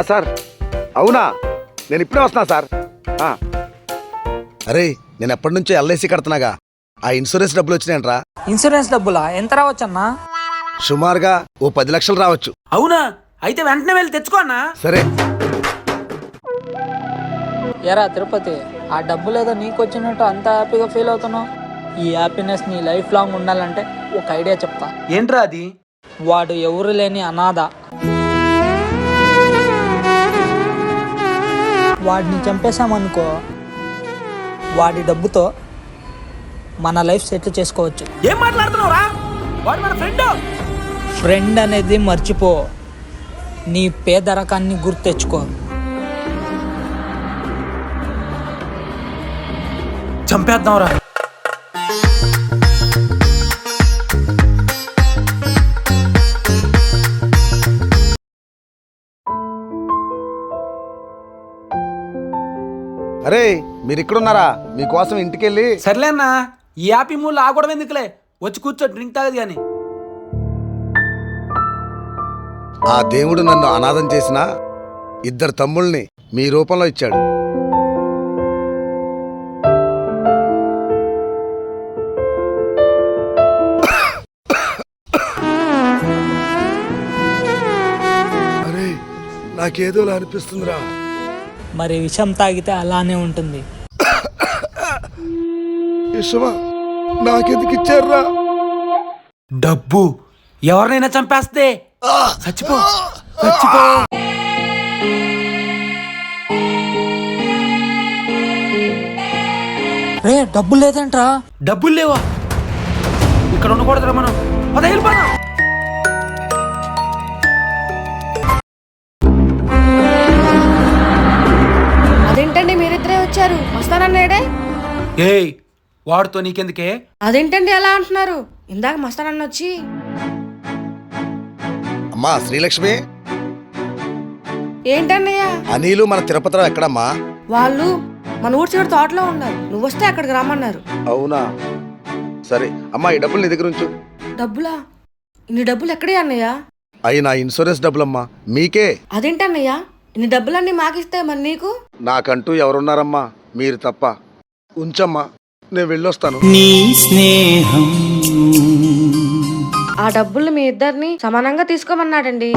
Sir అవునా, నేను ఇప్పుడే వస్తున్నా సార్. అరే నేను ఎప్పటి నుంచో ఎల్ఐసి కడుతున్నాగా, ఆ ఇన్సూరెన్స్ డబ్బులు వచ్చినాయంట్రా. ఇన్సూరెన్స్ డబ్బులా? ఎంత రావచ్చన్నా? సుమారుగా ఓ 10 లక్షలు రావచ్చు. అవునా? అయితే వెంటనే వెళ్ళి తెచ్చుకో అన్నా. సరే. ఎరా తిరుపతి, ఆ డబ్బులు ఏదో నీకు వచ్చినట్టు అంత హ్యాపీగా ఫీల్ అవుతున్నావు. ఈ హ్యాపీనెస్ నీ లైఫ్ లాంగ్ ఉండాలంటే ఒక ఐడియా చెప్తా. ఏంట్రా అది? వాడు ఎవరు లేని అనాథ. వాడిని చంపేశామనుకో, వాడి డబ్బుతో మన లైఫ్ సెటిల్ చేసుకోవచ్చు. ఏం మాట్లాడుతున్నావురా? వాడు మన ఫ్రెండ్. ఫ్రెండ్ అనేది మర్చిపో, నీ పేదరకాన్ని గుర్తెచ్చుకో. చంపేద్దాంరా. అరే మీరు ఇక్కడున్నారా? మీకోసం ఇంటికెళ్ళి. సర్లే అన్నా, ఈ హ్యాపీ మూలు ఆగడం ఎందుకులే, వచ్చి కూర్చో, డ్రింక్ తాగదు కానీ. ఆ దేవుడు నన్ను అనాథం చేసిన 2 తమ్ముల్ని మీ రూపంలో ఇచ్చాడు. అరే నాకేదోలా అనిపిస్తుందిరా. మరి విషం తాగితే అలానే ఉంటుంది. విషమా? నాకెందుకు ఇచ్చారా? డబ్బు ఎవరినైనా చంపేస్తే చచ్చిపో, చచ్చిపో. రే డబ్బు లేదంట్రా. డబ్బులు లేవా? ఇక్కడ ఉండకూడదురా మనం. వెళ్ళిపోదాం. అదేంటండి మీరిద్దరే వచ్చారు, వస్తానన్నాడే? ఏయ్, వాడితో నీకెందుకే? అదేంటండి అలా అంటున్నారు? ఇందాక మస్తానన్న వచ్చి. అమ్మా శ్రీలక్ష్మి, ఏంటన్నయ్య? అనిలు మన తిరుపతిరావు ఎక్కడమ్మా? వాళ్ళు మన ఊరు చివరి తోటలో ఉన్నారు, నువ్వు వస్తే అక్కడికి రమ్మన్నారు. అవునా, సరే అమ్మా ఈ డబ్బులు నీ దగ్గర ఉంచు. డబ్బులా? ఇన్ని డబ్బులు ఎక్కడే అన్నయ్య? అయి నా ఇన్సూరెన్స్ డబ్బులమ్మా, మీకే. అదేంటన్నయ్య, ఇన్ని డబ్బులన్నీ మాకిస్తే మరి నీకు? నాకంటూ ఎవరున్నారమ్మా, మీరు తప్ప. ఉంచమ్మా, నేను వెళ్ళొస్తాను. నీ స్నేహం. ఆ డబ్బులు మీ ఇద్దరిని సమానంగా తీసుకోమన్నాడండి.